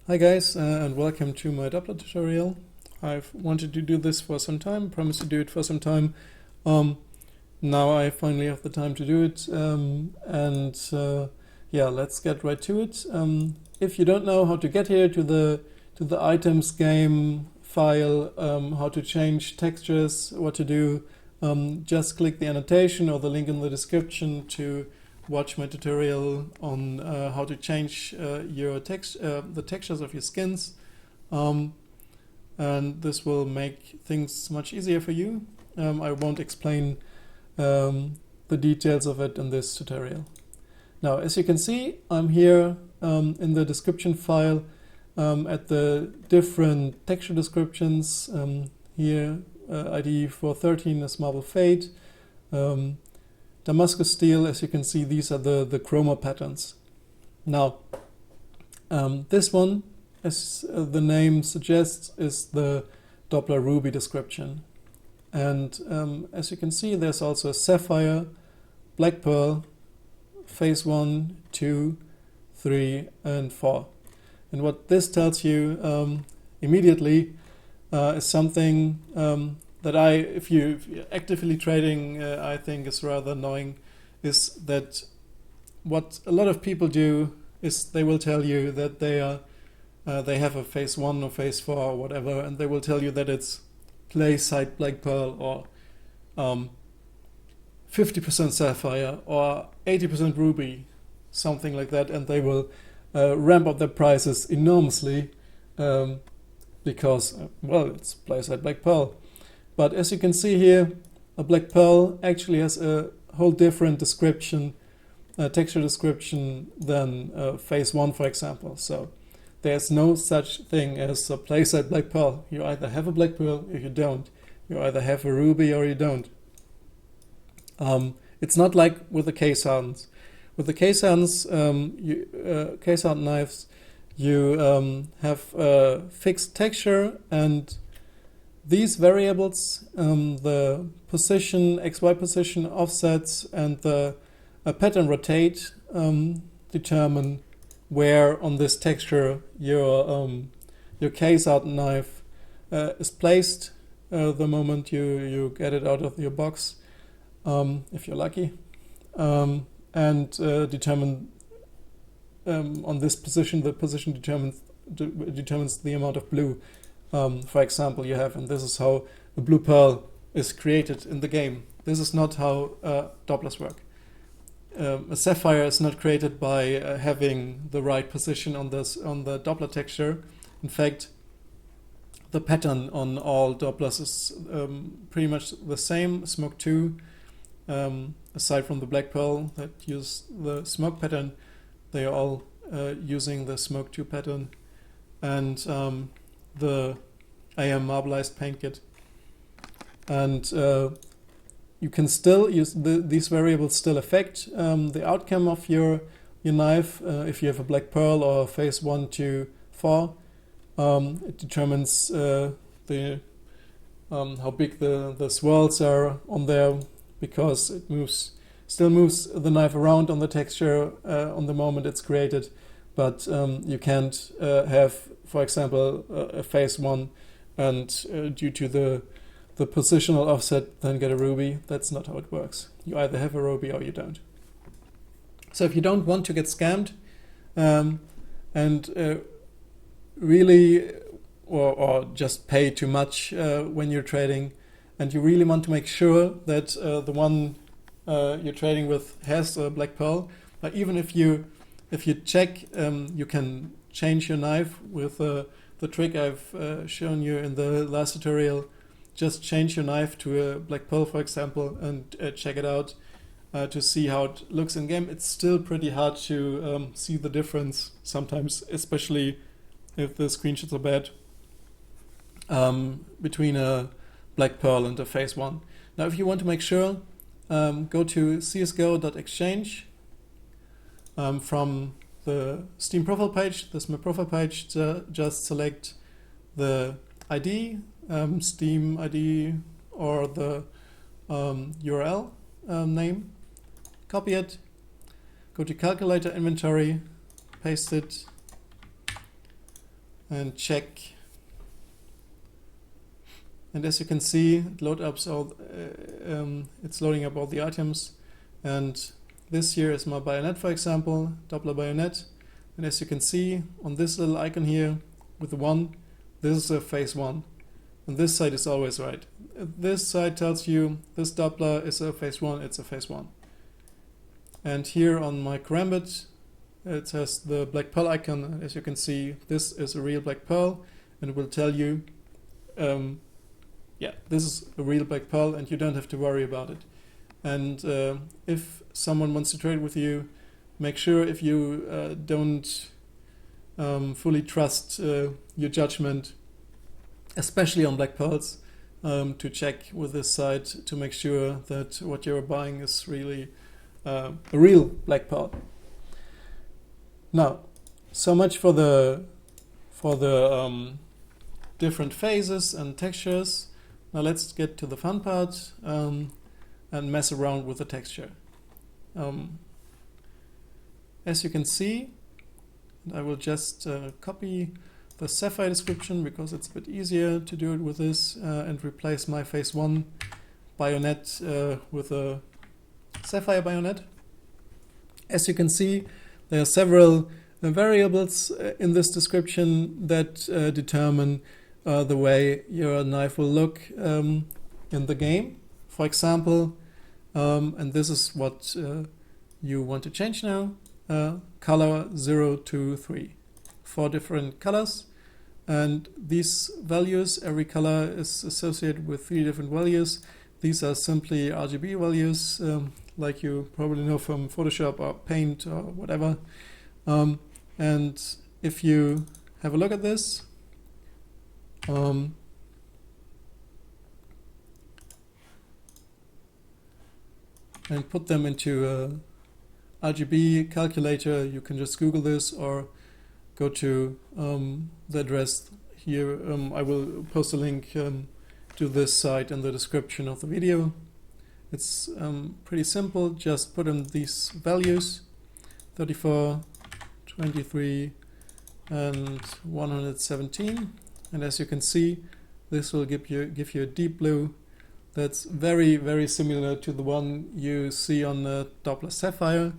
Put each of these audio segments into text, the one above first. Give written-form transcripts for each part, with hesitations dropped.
Hi guys, and welcome to my Doppler tutorial. I've wanted to do this for some time, promised to do it for some time. Now I finally have the time to do it, yeah, let's get right to it. If you don't know how to get here to the items game file, how to change textures, what to do, just click the annotation or the link in the description to watch my tutorial on how to change the textures of your skins, and this will make things much easier for you. I won't explain the details of it in this tutorial. Now, as you can see, I'm here in the description file at the different texture descriptions. Here, ID 413 is Marble Fade. Damascus Steel, as you can see, these are the chroma patterns. Now, this one, as the name suggests, is the Doppler Ruby description. And as you can see, there's also a sapphire, black pearl, phase 1, 2, 3, and 4. And what this tells you immediately is something that if you're actively trading, I think is rather annoying, is that what a lot of people do is they will tell you that they have a phase 1 or phase 4 or whatever, and they will tell you that it's play side black pearl or 50% sapphire or 80% ruby, something like that, and they will ramp up their prices enormously because, well, it's play side black pearl. But as you can see here, a black pearl actually has a whole different description, texture description than phase 1, for example. So there's no such thing as a play side black pearl. You either have a black pearl or you don't. You either have a ruby or you don't. It's not like with the case hardens. With the case hardens, case hardened knives, you have a fixed texture, and these variables, the position, XY position, offsets, and the pattern rotate, determine where on this texture your case hardened knife is placed the moment you get it out of your box, if you're lucky, and determine on this position, the position determines the amount of blue, for example, you have, and this is how the blue pearl is created in the game. This is not how Dopplers work. A sapphire is not created by having the right position on the Doppler texture. In fact, the pattern on all Dopplers is pretty much the same. Smoke 2, aside from the black pearl that use the smoke pattern, they are all using the smoke 2 pattern, and the AM marbleized paint kit. And you can still use these variables still affect the outcome of your knife. If you have a black pearl or phase 1, 2, 4, it determines how big the swirls are on there, because it still moves the knife around on the texture on the moment it's created. But you can't have, for example, a phase 1 and due to the positional offset then get a ruby. That's not how it works. You either have a ruby or you don't. So if you don't want to get scammed and really or just pay too much when you're trading, and you really want to make sure that the one you're trading with has a black pearl, even if you check, you can change your knife with the trick I've shown you in the last tutorial. Just change your knife to a black pearl, for example, and check it out to see how it looks in game. It's still pretty hard to see the difference sometimes, especially if the screenshots are bad, between a black pearl and a phase 1. Now, if you want to make sure, go to csgo.exchange. From the Steam profile page, this is my profile page, just select the ID, Steam ID, or the URL name, copy it, go to calculator inventory, paste it, and check. And as you can see, it load up it's loading up all the items. And this here is my bayonet, for example, Doppler bayonet. And as you can see on this little icon here with the 1, this is a phase 1. And this side is always right. This side tells you this Doppler is a phase 1, it's a phase 1. And here on my karambit, it has the black pearl icon. And as you can see, this is a real black pearl, and it will tell you, yeah, this is a real black pearl, and you don't have to worry about it. And if someone wants to trade with you, make sure if you don't fully trust your judgment, especially on black pearls, to check with this site to make sure that what you're buying is really a real black pearl. Now, so much for the different phases and textures. Now let's get to the fun part and mess around with the texture. As you can see, I will just copy the Sapphire description because it's a bit easier to do it with this and replace my phase 1 bayonet with a Sapphire bayonet. As you can see, there are several variables in this description that determine the way your knife will look in the game. For example, and this is what you want to change now, color 0, 2, 3. 4 different colors, and these values, every color is associated with 3 different values. These are simply RGB values, like you probably know from Photoshop or Paint or whatever. And if you have a look at this, and put them into a RGB calculator, you can just Google this or go to the address here. I will post a link to this site in the description of the video. It's pretty simple. Just put in these values, 34, 23, and 117. And as you can see, this will give you a deep blue that's very, very similar to the one you see on the Doppler Sapphire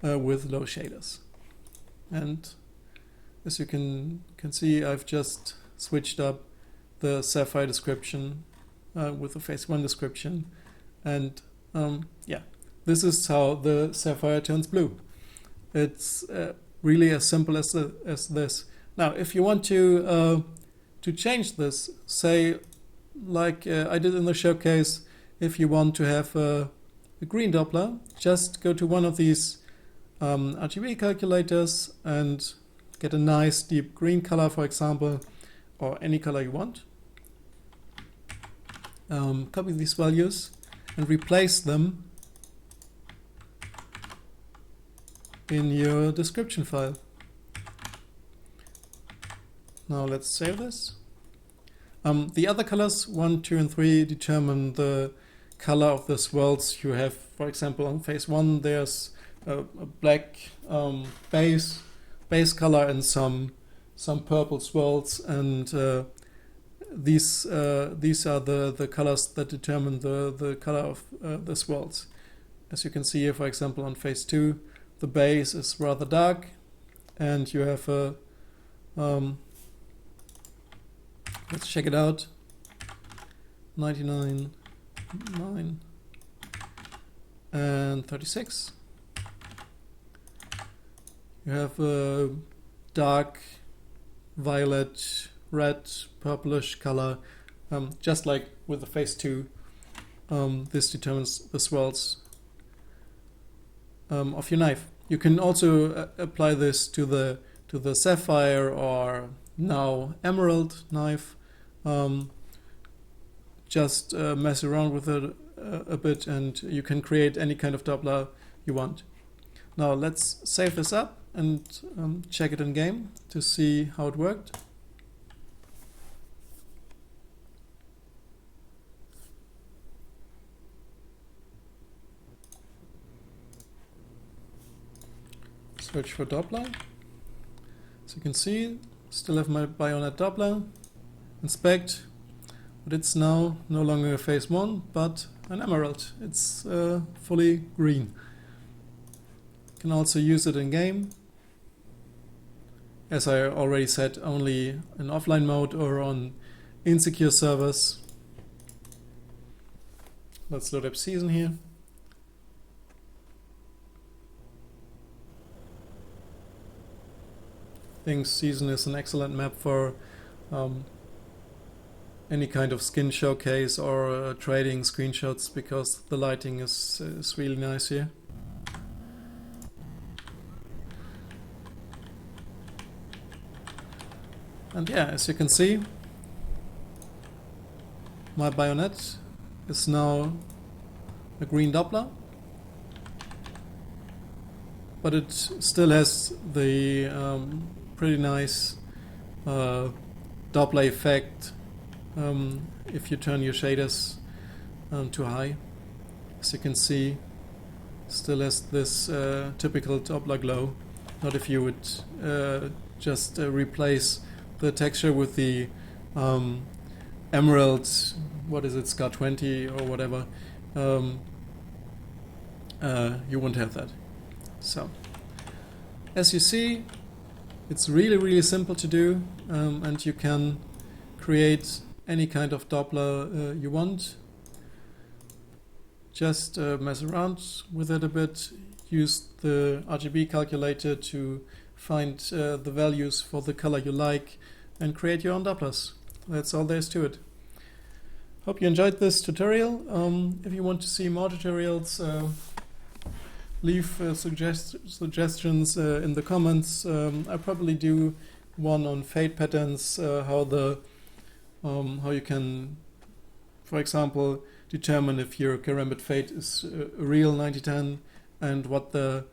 with low shaders. And as you can see, I've just switched up the Sapphire description with the phase 1 description. And yeah, this is how the Sapphire turns blue. It's really as simple as this. Now, if you want to change this, say like I did in the showcase, if you want to have a green Doppler, just go to one of these RGB calculators and get a nice deep green color, for example, or any color you want. Copy these values and replace them in your description file. Now let's save this. The other colors, 1, 2, and 3, determine the color of the swirls you have. For example, on phase 1, there's a black base color and some purple swirls, and these are the colors that determine the color of the swirls. As you can see here, for example, on phase 2, the base is rather dark, and you have a let's check it out. 99, 9, and 36. You have a dark violet, red, purplish color, just like with the phase 2. This determines the swirls of your knife. You can also apply this to the sapphire or now emerald knife. Just mess around with it a bit, and you can create any kind of Doppler you want. Now let's save this up and check it in game to see how it worked. Search for Doppler. As you can see, Still have my bayonet Doppler. Inspect, but it's now no longer a phase 1, but an emerald. It's fully green. You can also use it in game. As I already said, only in offline mode or on insecure servers. Let's load up season here. I think season is an excellent map for any kind of skin showcase or trading screenshots, because the lighting is really nice here. And yeah, as you can see, my bayonet is now a green Doppler, but it still has the pretty nice Doppler effect if you turn your shaders too high. As you can see, still has this typical Doppler glow. Not if you would just replace the texture with the emerald, what is it, Scar 20 or whatever, you won't have that. So, as you see, it's really simple to do, and you can create any kind of Doppler you want. Just mess around with it a bit, use the RGB calculator to find the values for the color you like, and create your own Dopplers. That's all there is to it. Hope you enjoyed this tutorial. If you want to see more tutorials, leave suggestions in the comments. I'll probably do one on fade patterns, how you can, for example, determine if your karambit fade is a real 9010, and what the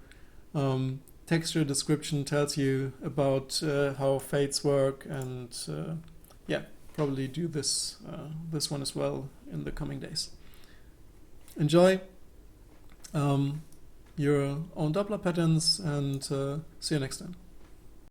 texture description tells you about how fades work, and yeah, probably do this one as well in the coming days. Enjoy your own Doppler patterns, and see you next time.